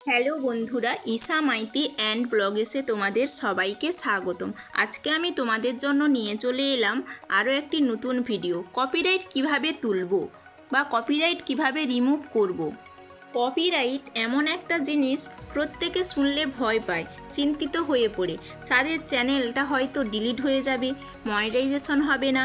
Hello বন্ধুরা, Isha Maiti and ব্লগেসে তোমাদের সবাইকে স্বাগতম। আজকে আমি তোমাদের জন্য নিয়ে চলে এলাম আরও একটি নতুন ভিডিও। কপিরাইট কিভাবে তুলব বা কপিরাইট কিভাবে রিমুভ করব। কপিরাইট এমন একটা জিনিস প্রত্যেকে শুনলে ভয় পায়, চিন্তিত হয়ে পড়ে। তাদের চ্যানেলটা হয়তো ডিলিট হয়ে যাবে, মনিটাইজেশন হবে না,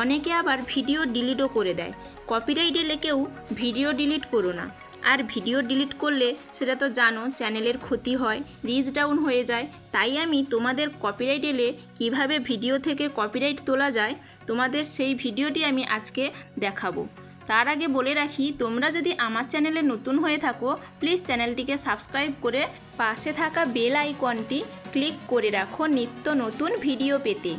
অনেকে আবার ভিডিও ডিলিটও করে দেয়। কপিরাইট এলে কেউ ভিডিও ডিলিট করো না। আর ভিডিও ডিলিট করলে সেটা তো জানো চ্যানেলের ক্ষতি হয়, রিচ ডাউন হয়ে যায়। তাই আমি তোমাদের কপিরাইট এলে কীভাবে ভিডিও থেকে কপিরাইট তোলা যায় তোমাদের সেই ভিডিওটি আমি আজকে দেখাবো। তার আগে বলে রাখি, তোমরা যদি আমার চ্যানেলে নতুন হয়ে থাকো প্লিজ চ্যানেলটিকে সাবস্ক্রাইব করে পাশে থাকা বেল আইকনটি ক্লিক করে রাখো নিত্য নতুন ভিডিও পেতে,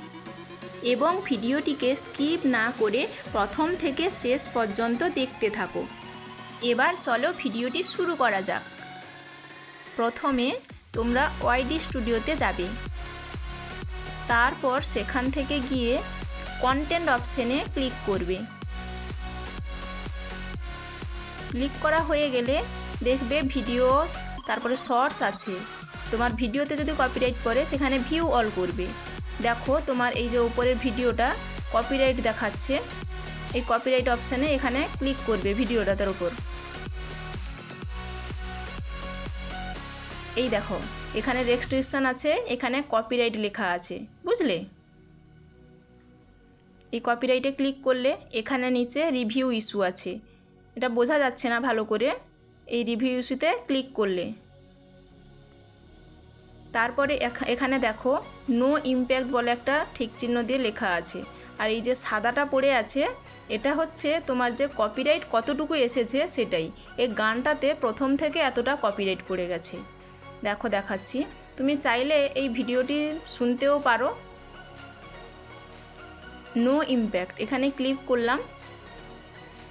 এবং ভিডিওটিকে স্কিপ না করে প্রথম থেকে শেষ পর্যন্ত দেখতে থাকো। এবার চলো ভিডিওটি শুরু করা যাক। প্রথমে তোমরা ওয়াইডি স্টুডিওতে যাবে, তারপর সেখান থেকে গিয়ে কন্টেন্ট অপশানে ক্লিক করবে। ক্লিক করা হয়ে গেলে দেখবে ভিডিওস, তারপরে শর্টস আছে। তোমার ভিডিওতে যদি কপিরাইট পড়ে সেখানে ভিউ অল করবে। দেখো তোমার এই যে উপরের ভিডিওটা কপিরাইট দেখাচ্ছে, এই কপিরাইট অপশানে এখানে ক্লিক করবে ভিডিওটার উপর। এই দেখো এখানে রেস্ট্রিকশন আছে, এখানে কপিরাইট লেখা আছে, বুঝলে? এই কপিরাইটে ক্লিক করলে এখানে নিচে রিভিউ ইস্যু আছে, এটা বোঝা যাচ্ছে না ভালো করে। এই রিভিউ ইস্যুতে ক্লিক করলে তারপরে এখানে দেখো নো ইমপ্যাক্ট বলে একটা ঠিক চিহ্ন দিয়ে লেখা আছে। আর এই যে সাদাটা পড়ে আছে এটা হচ্ছে তোমার যে কপিরাইট কতটুকু এসেছে সেটাই। এই গানটাতে প্রথম থেকে এতটা কপিরাইট পড়ে গেছে। দেখো দেখাচ্ছি, তুমি চাইলে এই ভিডিওটি শুনতেও পারো। নো ইমপ্যাক্ট এখানে ক্লিক করলাম,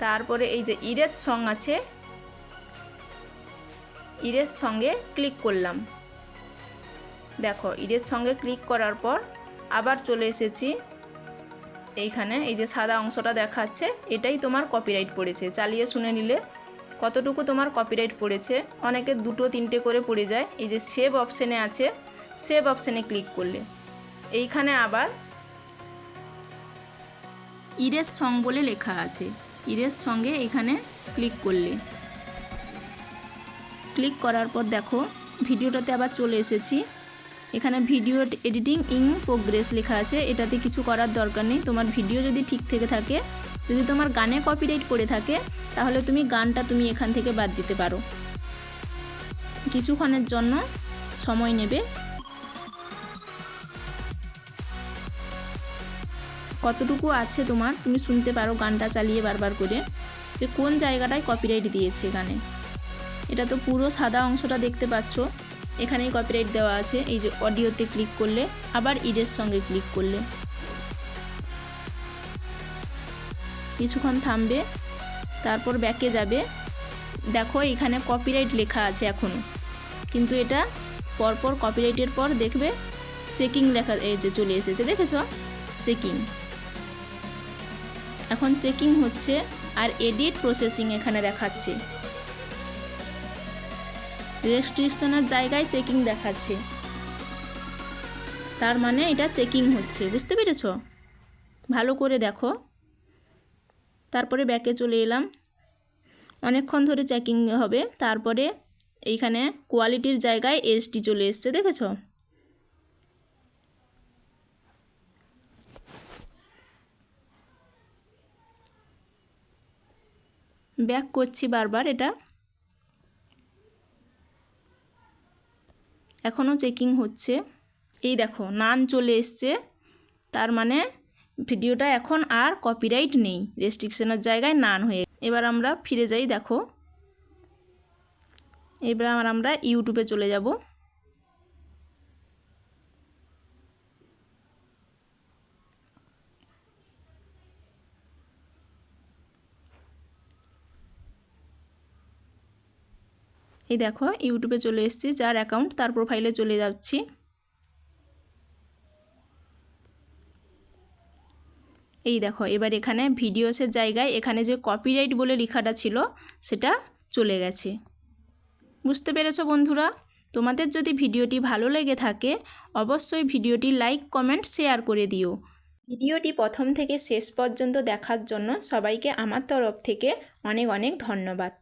তারপরে এই যে ইরেজ সং আছে, ইরেজ সঙ্গে ক্লিক করলাম। দেখো ইরেজ সঙ্গে ক্লিক করার পর আবার চলে এসেছি এইখানে। এই যে সাদা অংশটা দেখাচ্ছে এটাই তোমার কপিরাইট পড়েছে। চালিয়ে শুনে নিলে কতটুকু তোমার কপিরাইট পড়েছে। অনেকে দুটো তিনটে করে পড়ে যায়। এই যে সেভ অপশানে আছে, সেভ অপশানে ক্লিক করলে এইখানে আবার ইরেজ সং বলে লেখা আছে, ইরেজ সঙ্গে এখানে ক্লিক করলে, ক্লিক করার পর দেখো ভিডিওটাতে আবার চলে এসেছি। এখানে ভিডিও এডিটিং ইন প্রোগ্রেস লেখা আছে, এটাতে কিছু করার দরকার নেই। তোমার ভিডিও যদি ঠিক থেকে থাকে, যদি তোমার গানে কপিরাইট পড়ে থাকে তাহলে তুমি গানটা এখান থেকে বাদ দিতে পারো। কিছুক্ষণের জন্য সময় নেবে। কতটুকু আছে তোমার তুমি শুনতে পারো গানটা চালিয়ে বারবার করে, যে কোন জায়গাটায় কপিরাইট দিয়েছে গানে। এটা তো পুরো সাদা অংশটা দেখতে পাচ্ছ, এখানেই কপিরাইট দেওয়া আছে। এই যে অডিওতে ক্লিক করলে আবার ইরেজ সঙ্গে ক্লিক করলে কিছুক্ষণ থামবে, তারপর ব্যাকে যাবে। দেখো এখানে কপিরাইট লেখা আছে এখনও, কিন্তু এটা পরপর কপিরাইটের পর দেখবে চেকিং লেখা এই যে চলে এসেছে, দেখেছ? চেকিং, এখন চেকিং হচ্ছে। আর এডিট প্রসেসিং এখানে দেখাচ্ছে, রেস্ট্রিকশনের জায়গায় চেকিং দেখাচ্ছে, তার মানে এটা চেকিং হচ্ছে। বুঝতে পেরেছ? ভালো করে দেখো। তারপরে ব্যাকে চলে এলাম, অনেকক্ষণ ধরে চেকিং হবে। তারপরে এইখানে কোয়ালিটির জায়গায় এইচডি চলে এসছে, দেখেছ? ব্যাক করছি বারবার, এটা এখনও চেকিং হচ্ছে। এই দেখো নান চলে এসছে, তার মানে ভিডিওটা এখন আর কপিরাইট নেই, রেস্ট্রিকশনের জায়গায় নান হয়ে। এবার আমরা ফিরে যাই। দেখো এবার আমরা ইউটিউবে চলে যাব। এই দেখো ইউটিউবে চলে এসেছি, যার অ্যাকাউন্ট তার প্রোফাইলে চলে যাচ্ছি। এই দেখো এবার এখানে ভিডিওসের জায়গায় এখানে যে কপিরাইট বলে লেখাটা ছিল সেটা চলে গেছে। বুঝতে পেরেছো বন্ধুরা? তোমাদের যদি ভিডিওটি ভালো লেগে থাকে অবশ্যই ভিডিওটি লাইক, কমেন্ট, শেয়ার করে দিও। ভিডিওটি প্রথম থেকে শেষ পর্যন্ত দেখার জন্য সবাইকে আমার তরফ থেকে অনেক অনেক ধন্যবাদ।